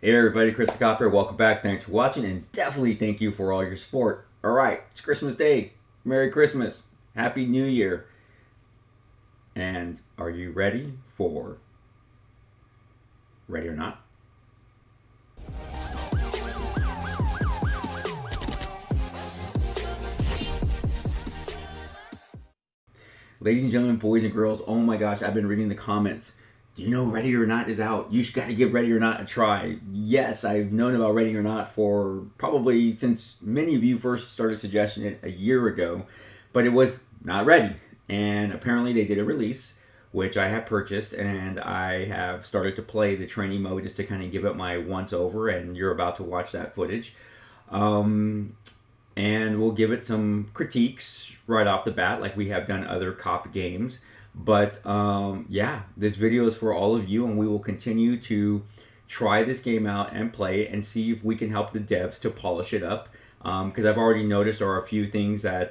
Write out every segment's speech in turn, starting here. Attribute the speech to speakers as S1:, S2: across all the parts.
S1: Hey everybody, Chris the Copper, welcome back, thanks for watching, and definitely thank you for all your support. Alright, it's Christmas Day, Merry Christmas, Happy New Year, and are you ready for Ready or Not? Ladies and gentlemen, boys and girls, oh my gosh, I've been reading the comments. Do you know Ready or Not is out? You got to give Ready or Not a try. Yes, I've known about Ready or Not for probably since many of you first started suggesting it a year ago, but it was not ready. And apparently they did a release, which I have purchased, and I have started to play the training mode just to kind of give it my once over, and you're about to watch that footage. And we'll give it some critiques right off the bat, like we have done other cop games. But yeah, this video is for all of you, and we will continue to try this game out and play it and see if we can help the devs to polish it up. Because I've already noticed there are a few things that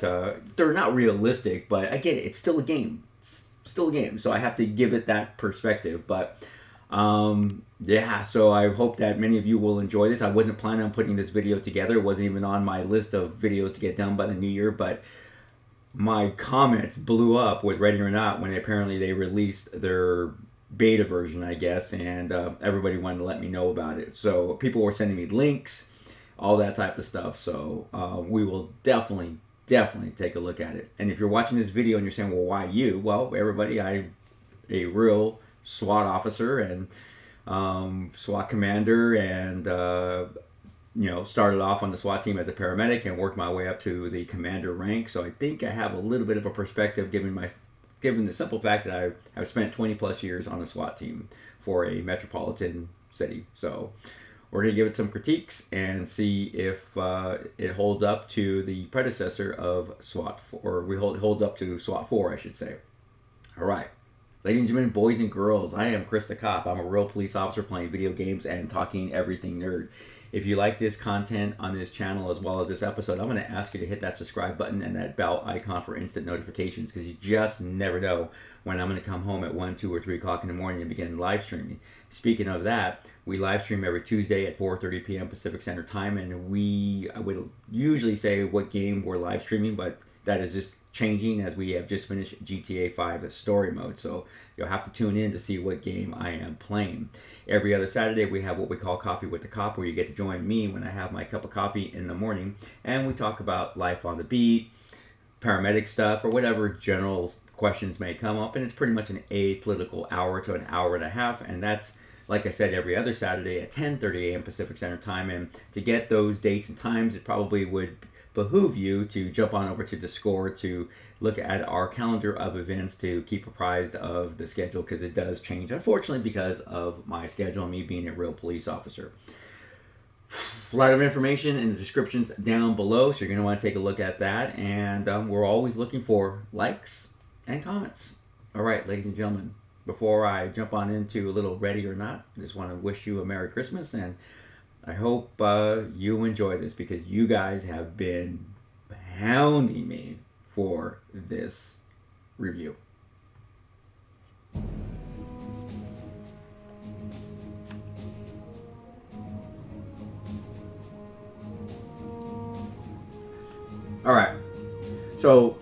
S1: they're not realistic, but I get it. It's still a game. It's still a game, so I have to give it that perspective. But yeah, so I hope that many of you will enjoy this. I wasn't planning on putting this video together. It wasn't even on my list of videos to get done by the new year, but my comments blew up with Ready or Not when apparently they released their beta version, I guess, and everybody wanted to let me know about it. So people were sending me links, all that type of stuff. So we will definitely take a look at it. And if you're watching this video and you're saying, well, why you? Well, everybody, I'm a real SWAT officer and SWAT commander, and you know, started off on the SWAT team as a paramedic and worked my way up to the commander rank. So I think I have a little bit of a perspective given the simple fact that I've spent 20 plus years on a SWAT team for a metropolitan city. So we're going to give it some critiques and see if it holds up to the predecessor of SWAT, or it holds up to SWAT 4, I should say. All right. Ladies and gentlemen, boys and girls, I am Chris the Cop. I'm a real police officer playing video games and talking everything nerd. If you like this content on this channel as well as this episode, I'm going to ask you to hit that subscribe button and that bell icon for instant notifications, because you just never know when I'm going to come home at 1, 2, or 3 o'clock in the morning and begin live streaming. Speaking of that, we live stream every Tuesday at 4:30 p.m. Pacific Standard Time, and I would usually say what game we're live streaming, but that is just changing as we have just finished GTA 5 story mode. So you'll have to tune in to see what game I am playing. Every other Saturday we have what we call Coffee with the Cop, where you get to join me when I have my cup of coffee in the morning, and we talk about life on the beat, paramedic stuff, or whatever general questions may come up. And it's pretty much an apolitical hour to an hour and a half, and that's, like I said, every other Saturday at 10:30 a.m. Pacific Standard Time. And to get those dates and times, it probably would behoove you to jump on over to Discord to look at our calendar of events to keep apprised of the schedule, because it does change, unfortunately, because of my schedule and me being a real police officer. A lot of information in the descriptions down below, so you're going to want to take a look at that. And we're always looking for likes and comments. All right, ladies and gentlemen, before I jump on into a little Ready or Not, I just want to wish you a Merry Christmas, and I hope you enjoy this, because you guys have been hounding me for this review. All right, so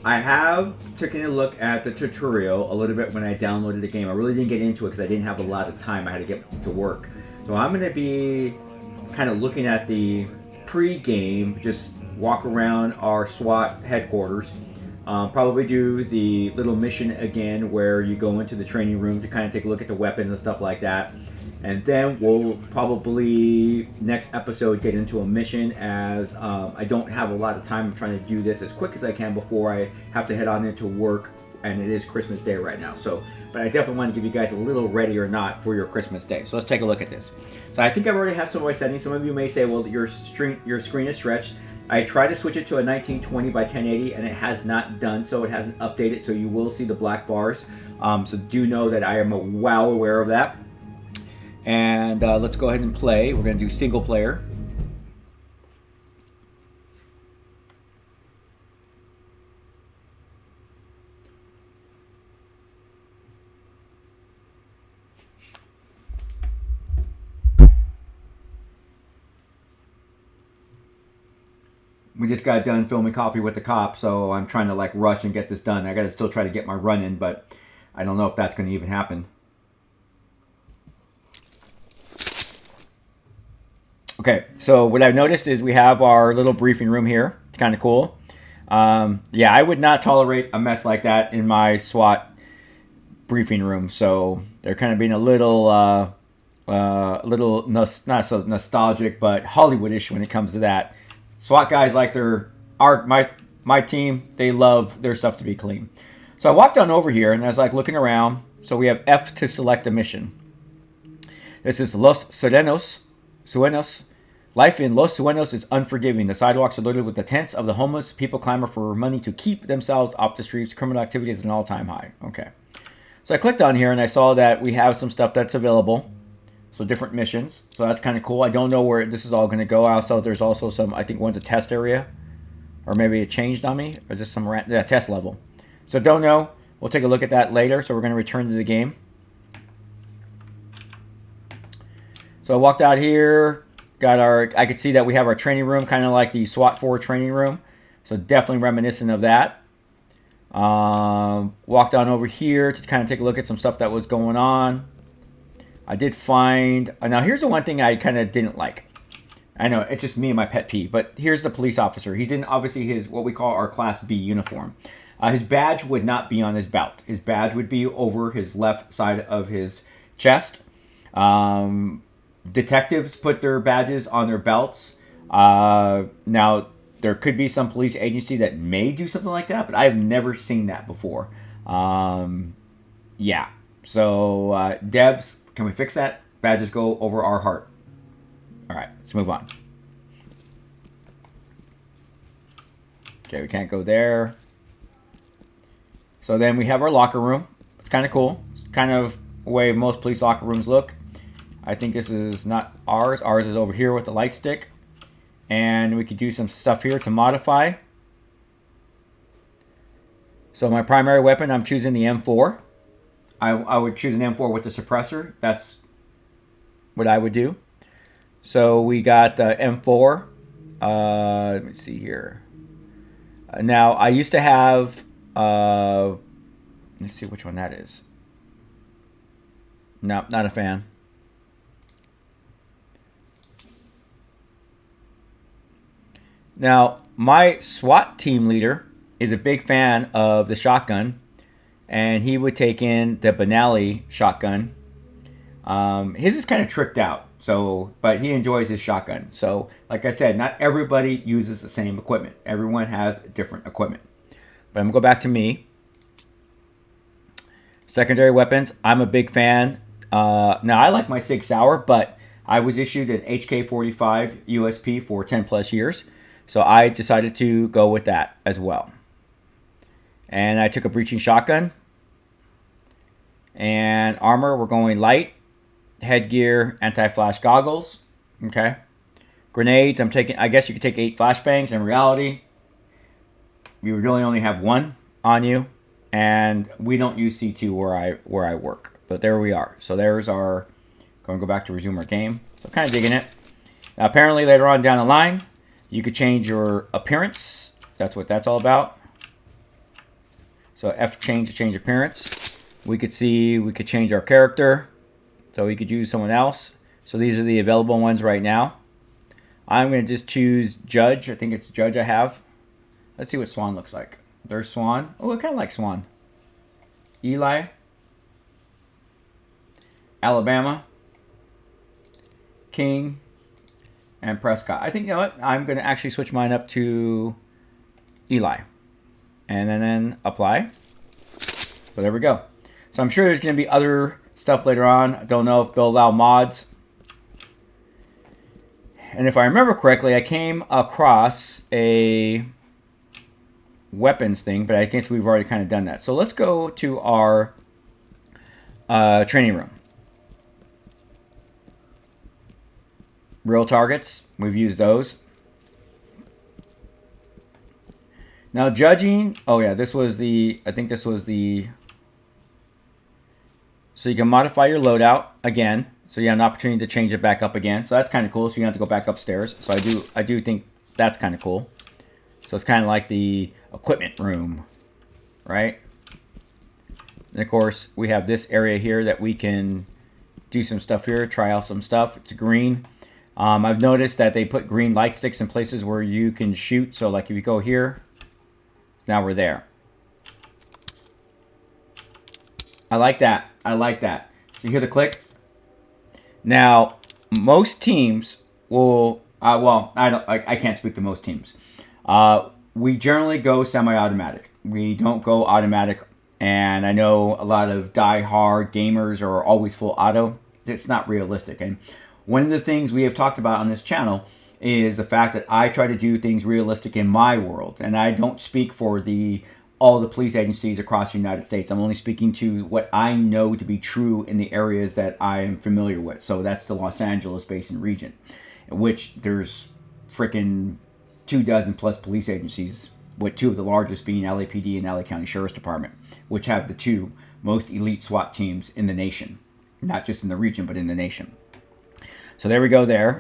S1: I have taken a look at the tutorial a little bit when I downloaded the game. I really didn't get into it because I didn't have a lot of time. I had to get to work. So I'm going to be kind of looking at the pre-game, just walk around our SWAT headquarters, probably do the little mission again where you go into the training room to kind of take a look at the weapons and stuff like that. And then we'll probably next episode get into a mission, as I don't have a lot of time. I'm trying to do this as quick as I can before I have to head on into work, and it is Christmas Day right now. So, but I definitely want to give you guys a little Ready or Not for your Christmas Day. So let's take a look at this. So I think I've already have some of my settings. Some of you may say, well, your screen is stretched. I tried to switch it to a 1920 by 1080, and it has not done so. It hasn't updated, so you will see the black bars. So do know that I am well aware of that. And let's go ahead and play. We're going to do single player. we just got done filming Coffee with the Cop, so I'm trying to like rush and get this done. I got to still try to get my run in, but I don't know if that's going to even happen. Okay, so what I've noticed is we have our little briefing room here. It's kind of cool. Yeah, I would not tolerate a mess like that in my SWAT briefing room. So they're kind of being a little, not so nostalgic, but Hollywoodish when it comes to that. SWAT guys like my team, they love their stuff to be clean. So I walked on over here and I was like looking around. So we have F to select a mission. This is Los Sueños. Life in Los Sueños is unforgiving. The sidewalks are littered with the tents of the homeless. People clamor for money to keep themselves off the streets. Criminal activity is an all-time high. Okay. So I clicked on here and I saw that we have some stuff that's available. So different missions. So that's kind of cool. I don't know where this is all going to go. I saw there's also some, I think one's a test area. Or maybe it changed on me. Or is this some test level? So don't know. We'll take a look at that later. So we're going to return to the game. So I walked out here. Got our, I could see that we have our training room, kind of like the SWAT 4 training room. So definitely reminiscent of that. Walked on over here to kind of take a look at some stuff that was going on. I did find, now here's the one thing I kind of didn't like. I know, it's just me and my pet peeve, but here's the police officer. He's in, obviously, his, what we call our Class B uniform. His badge would not be on his belt. His badge would be over his left side of his chest. Detectives put their badges on their belts. Now, there could be some police agency that may do something like that, but I've never seen that before. Yeah. So, devs, can we fix that? Badges go over our heart. All right, let's move on. Okay, we can't go there. So then we have our locker room. It's kind of cool. It's kind of the way most police locker rooms look. I think this is not ours. Ours is over here with the light stick. And we could do some stuff here to modify. So my primary weapon, I'm choosing the M4. I would choose an M4 with the suppressor. That's what I would do. So we got M4. Let me see here. Now, I used to have... let's see which one that is. No, not a fan. Now, my SWAT team leader is a big fan of the shotgun, and he would take in the Benelli shotgun. His is kind of tricked out, so but he enjoys his shotgun. So, like I said, not everybody uses the same equipment. Everyone has different equipment. But I'm going to go back to me. Secondary weapons, I'm a big fan. Now, I like my Sig Sauer, but I was issued an HK45 USP for 10 plus years. So I decided to go with that as well. And I took a breaching shotgun. And armor, we're going light. Headgear, anti-flash goggles. Okay. Grenades, I'm taking, I guess you could take 8 flashbangs. In reality, you really only have 1 on you. And we don't use C2 where I work. But there we are. So there's our, going to go back to resume our game. So kind of digging it. Now, apparently later on down the line, you could change your appearance. That's what that's all about. So F change to change appearance. We could see, we could change our character. So we could use someone else. So these are the available ones right now. I'm going to just choose Judge. I think it's Judge I have. Let's see what Swan looks like. There's Swan. Oh, I kind of like Swan. Eli. Alabama. King. And Prescott. I think, you know what? I'm going to actually switch mine up to Eli. And then apply. So there we go. So I'm sure there's going to be other stuff later on. I don't know if they'll allow mods. And if I remember correctly, I came across a weapons thing, but I guess we've already kind of done that. So let's go to our training room. Real targets, we've used those. Now judging, oh yeah, this was the, I think this was the, so you can modify your loadout again. So you have an opportunity to change it back up again. So that's kind of cool. So you don't have to go back upstairs. So I do think that's kind of cool. So it's kind of like the equipment room, right? And of course, we have this area here that we can do some stuff here, try out some stuff. It's green. I've noticed that they put green light sticks in places where you can shoot. So like if you go here, now we're there. I like that. I like that. So you hear the click? Now, most teams will, well, I can't speak to most teams. We generally go semi-automatic. We don't go automatic. And I know a lot of die-hard gamers are always full auto. It's not realistic. And one of the things we have talked about on this channel is the fact that I try to do things realistic in my world. And I don't speak for all the police agencies across the United States. I'm only speaking to what I know to be true in the areas that I am familiar with. So that's the Los Angeles basin region, in which there's freaking 24 plus police agencies, with 2 of the largest being LAPD and LA County Sheriff's Department, which have the 2 most elite SWAT teams in the nation. Not just in the region, but in the nation. So there we go there.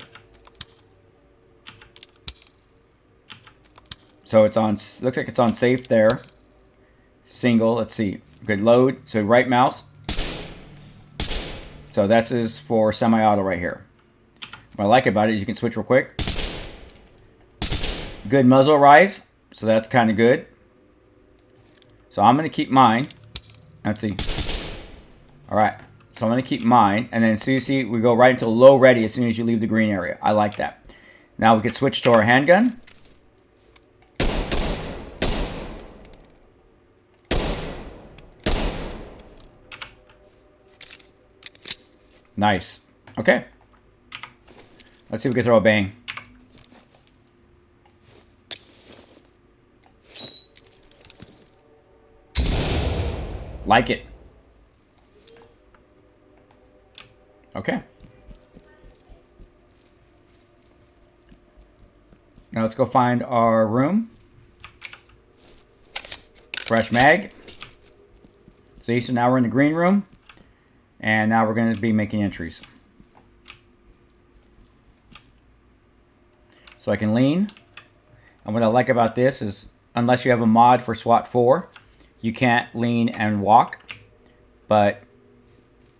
S1: So it's on, looks like it's on safe there. Single, let's see. Good load. So right mouse. So that's is for semi-auto right here. What I like about it is you can switch real quick. Good muzzle rise. So that's kind of good. So I'm going to keep mine. Let's see. Alright. So I'm going to keep mine. And then so you see we go right into low ready as soon as you leave the green area. I like that. Now we can switch to our handgun. Nice. Okay. Let's see if we can throw a bang. Like it. Okay. Now let's go find our room. Fresh mag. See, so now we're in the green room. And now we're going to be making entries. So I can lean. And what I like about this is, unless you have a mod for SWAT 4, you can't lean and walk. But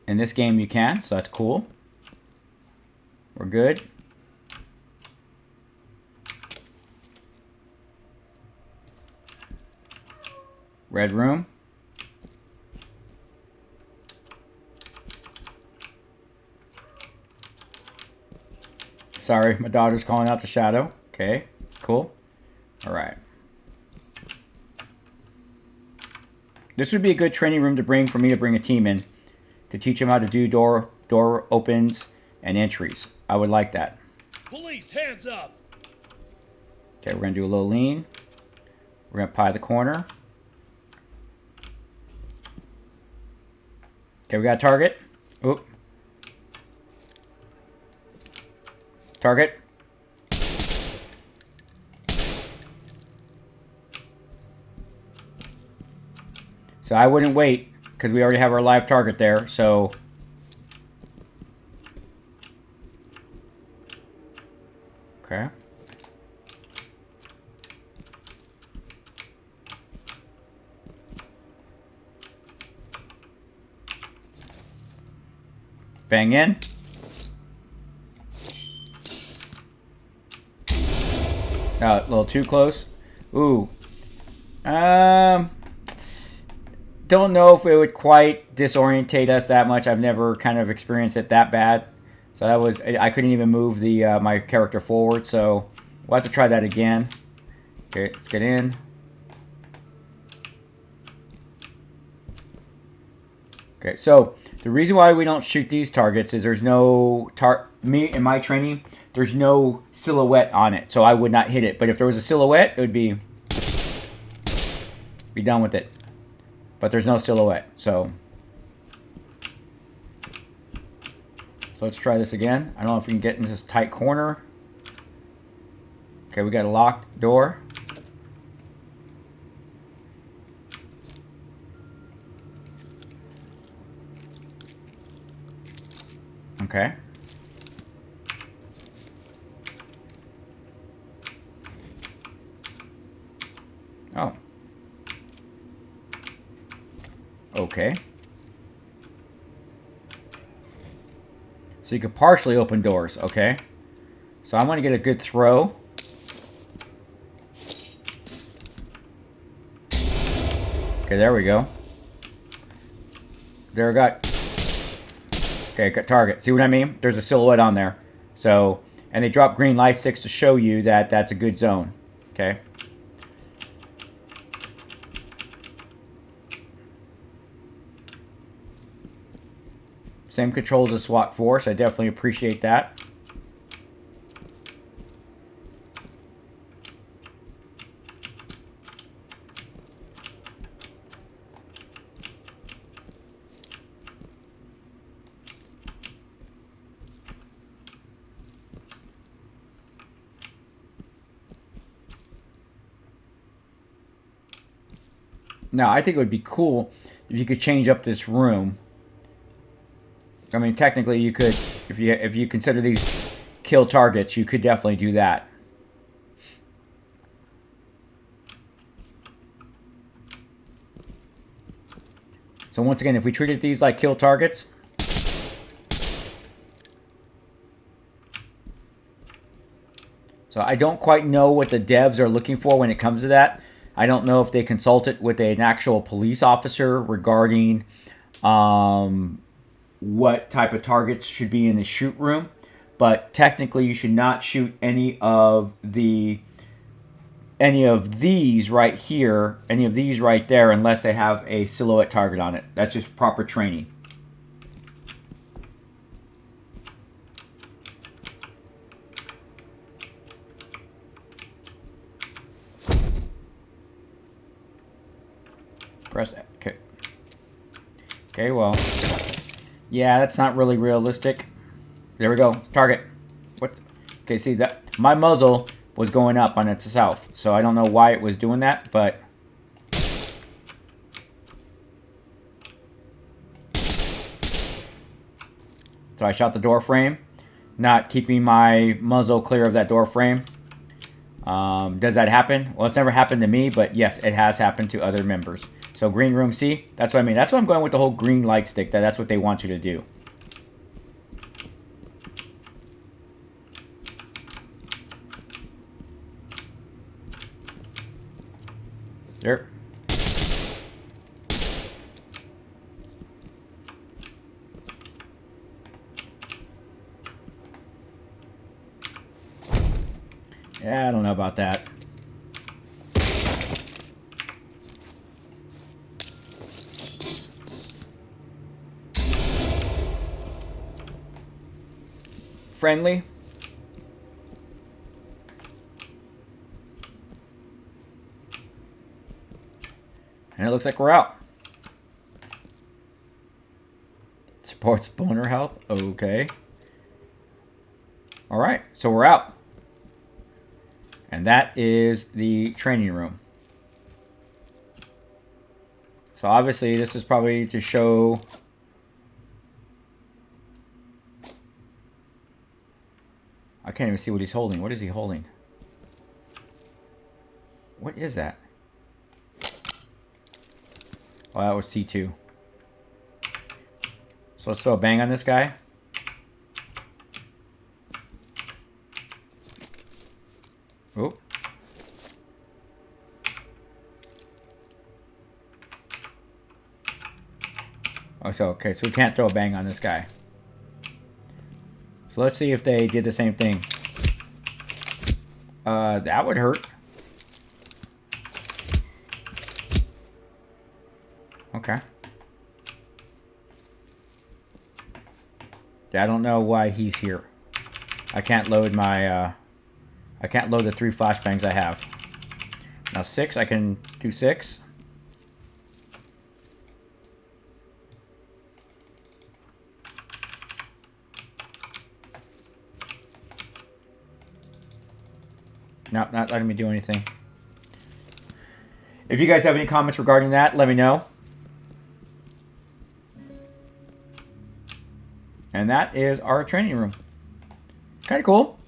S1: in this game you can, so that's cool. We're good. Red room. Sorry, my daughter's calling out the shadow. Okay, cool. All right. This would be a good training room to bring for me to bring a team in to teach them how to do door opens and entries. I would like that.
S2: Police, hands up.
S1: Okay, we're gonna do a little lean. We're gonna pie the corner. Okay, we got a target. Oop. Target. So I wouldn't wait because we already have our live target there. So okay. Bang in. A little too close. Ooh. Don't know if it would quite disorientate us that much. I've never kind of experienced it that bad. So that was, I couldn't even move the my character forward. So we'll have to try that again. Okay, let's get in. Okay, so the reason why we don't shoot these targets is there's no in my training, there's no silhouette on it, so I would not hit it. But if there was a silhouette, it would be done with it. But there's no silhouette, so let's try this again. I don't know if we can get into this tight corner. Okay, we got a locked door. Okay.
S3: Okay. So you can partially open doors. Okay. So I want to get a good throw. Okay, there we go. There we got... Okay, got target. See what I mean? There's a silhouette on there. So, and they drop green light sticks to show you that that's a good zone. Okay. Same controls as SWAT 4, so I definitely appreciate that. Now, I think it would be cool if you could change up this room. I mean, technically, you could, if you consider these kill targets, you could definitely do that. So once again, if we treated these like kill targets, so I don't quite know what the devs are looking for when it comes to that. I don't know if they consulted with an actual police officer regarding what type of targets should be in the shoot room. But technically, you should not shoot any of these right here, any of these right there, unless they have a silhouette target on it. That's just proper training. Press that. Okay. Okay, well. Yeah, that's not really realistic. There we go. Target. What? Okay, see that my muzzle was going up on itself, so I don't know why it was doing that, but so I shot the door frame, not keeping my muzzle clear of that door frame. Does that happen? Well, it's never happened to me, but yes, it has happened to other members. So green room C, that's what I mean. That's why I'm going with the whole green light stick. That's what they want you to do. There. Yeah, I don't know about that. Friendly. And it looks like we're out. Supports boner health. Okay. Alright, so we're out. And that is the training room. So obviously this is probably to show... I can't even see what he's holding. What is he holding? What is that? Oh, that was C2. So let's throw a bang on this guy. Oh. Oh, so, okay, so we can't throw a bang on this guy. So let's see if they did the same thing. That would hurt. Okay. Yeah, I don't know why he's here. I can't load my, I can't load the 3 flashbangs I have. Now 6, I can do 6. Nope, not letting me do anything. If you guys have any comments regarding that, let me know. And that is our training room. Kind of cool.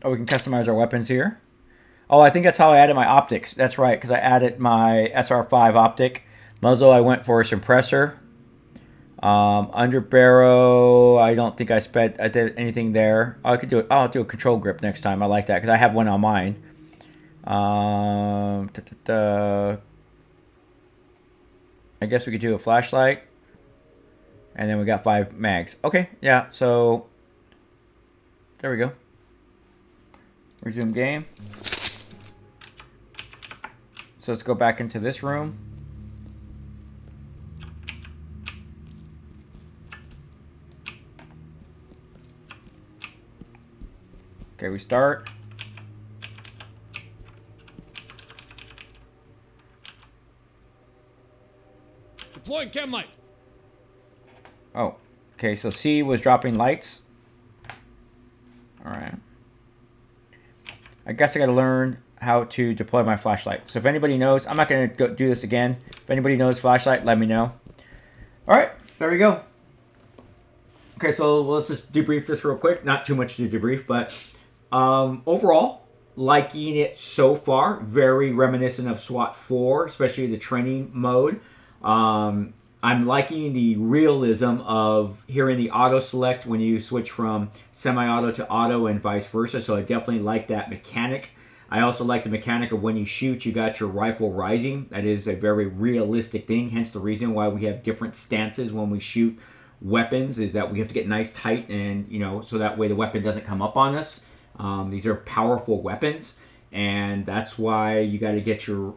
S3: Oh, we can customize our weapons here. Oh, I think that's how I added my optics. That's right, because I added my SR5 optic. Muzzle, I went for a suppressor. Under barrel, I don't think I did anything there. Oh, I could do it. I'll do a control grip next time. I like that because I have one on mine. I guess we could do a flashlight. And then we got 5 mags. Okay, yeah, so there we go. Resume game. So let's go back into this room. Okay, we start.
S2: Deploying chem light.
S3: Oh, okay, so C was dropping lights. All right. I guess I got to learn how to deploy my flashlight. So if anybody knows, I'm not going to go do this again. If anybody knows flashlight, let me know. All right, there we go. Okay, so let's just debrief this real quick. Not too much to debrief, but overall, liking it so far. Very reminiscent of SWAT 4, especially the training mode. I'm liking the realism of hearing the auto select when you switch from semi-auto to auto and vice versa. So I definitely like that mechanic. I also like the mechanic of when you shoot, you got your rifle rising. That is a very realistic thing. Hence the reason why we have different stances when we shoot weapons, is that we have to get nice tight and, you know, so that way the weapon doesn't come up on us. These are powerful weapons, and that's why you got to get your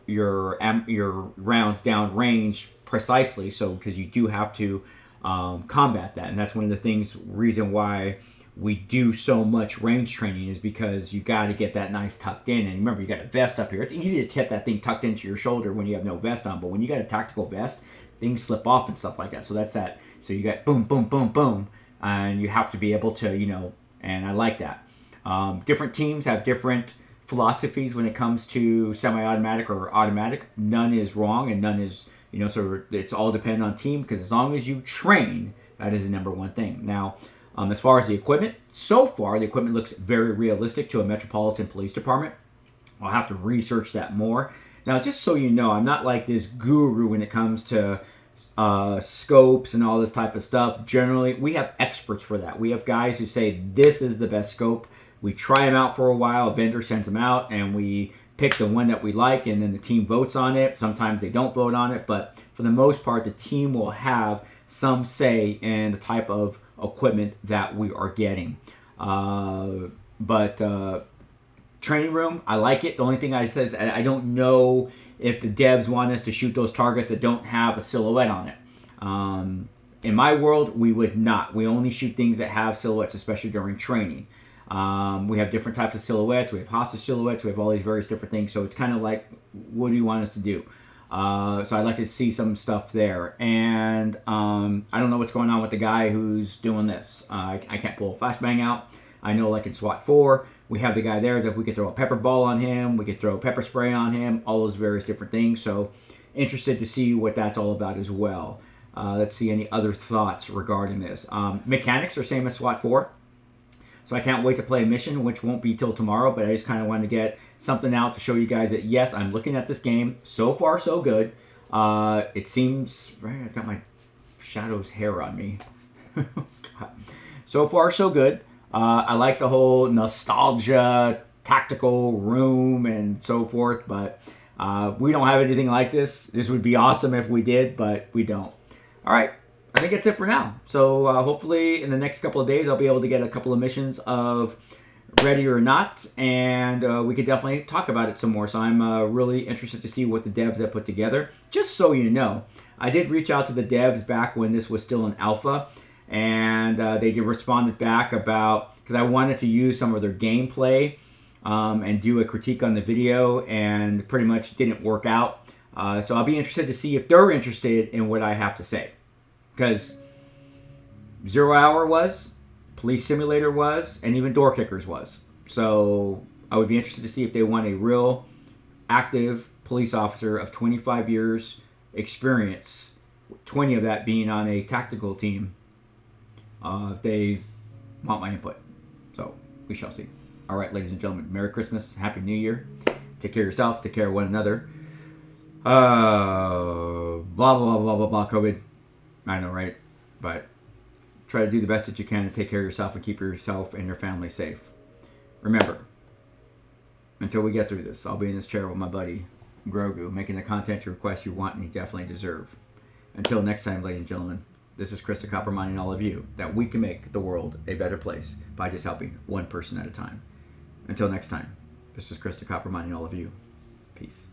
S3: rounds down range precisely, so because you do have to combat that. And that's one of the reason why we do so much range training, is because you got to get that nice tucked in. And remember, you got a vest up here. It's easy to get that thing tucked into your shoulder when you have no vest on, but when you got a tactical vest, things slip off and stuff like that. So that's that. So you got boom, boom, boom, boom, and you have to be able to, you know, and I like that. Different teams have different philosophies when it comes to semi-automatic or automatic. None is wrong and none is, you know, so it's all dependent on team, because as long as you train, that is the number one thing. Now, as far as the equipment, so far the equipment looks very realistic to a Metropolitan Police Department. I'll have to research that more. Now, just so you know, I'm not like this guru when it comes to scopes and all this type of stuff. Generally, we have experts for that. We have guys who say this is the best scope. We try them out for a while. A vendor sends them out, and we pick the one that we like, and then the team votes on it. Sometimes they don't vote on it, but for the most part, the team will have some say in the type of equipment that we are getting. Training room, I like it. The only thing I say is I don't know if the devs want us to shoot those targets that don't have a silhouette on it. In my world, we would not. We only shoot things that have silhouettes, especially during training. We have different types of silhouettes. We have hostage silhouettes. We have all these various different things. So it's kind of like, what do you want us to do? So I'd like to see some stuff there. And I don't know what's going on with the guy who's doing this. I can't pull a flashbang out. I know, like in SWAT 4, we have the guy there that we could throw a pepper ball on him. We could throw pepper spray on him. All those various different things. So interested to see what that's all about as well. Let's see any other thoughts regarding this. Mechanics are same as SWAT 4. So I can't wait to play a mission, which won't be till tomorrow, but I just kind of wanted to get something out to show you guys that, yes, I'm looking at this game. So far, so good. It seems... Right, I've got my Shadow's hair on me. So far, so good. I like the whole nostalgia, tactical room, and so forth, but we don't have anything like this. This would be awesome if we did, but we don't. All right. I think that's it for now. So hopefully in the next couple of days, I'll be able to get a couple of missions of Ready or Not, and we could definitely talk about it some more. So I'm really interested to see what the devs have put together. Just so you know, I did reach out to the devs back when this was still in alpha, and they responded back about, because I wanted to use some of their gameplay and do a critique on the video, and pretty much didn't work out. So I'll be interested to see if they're interested in what I have to say. Because 0 Hour was, Police Simulator was, and even Door Kickers was. So I would be interested to see if they want a real active police officer of 25 years experience, 20 of that being on a tactical team, if they want my input. So we shall see. All right, ladies and gentlemen, Merry Christmas, Happy New Year,
S1: Take care of yourself. Take care of one another. Blah, blah, blah, blah, blah, blah, COVID. I know, right? But try to do the best that you can to take care of yourself and keep yourself and your family safe. Remember, until we get through this, I'll be in this chair with my buddy, Grogu, making the content requests you want and you definitely deserve. Until next time, ladies and gentlemen, this is Chris the Copper reminding all of you that we can make the world a better place by just helping one person at a time. Until next time, this is Chris the Copper reminding all of you. Peace.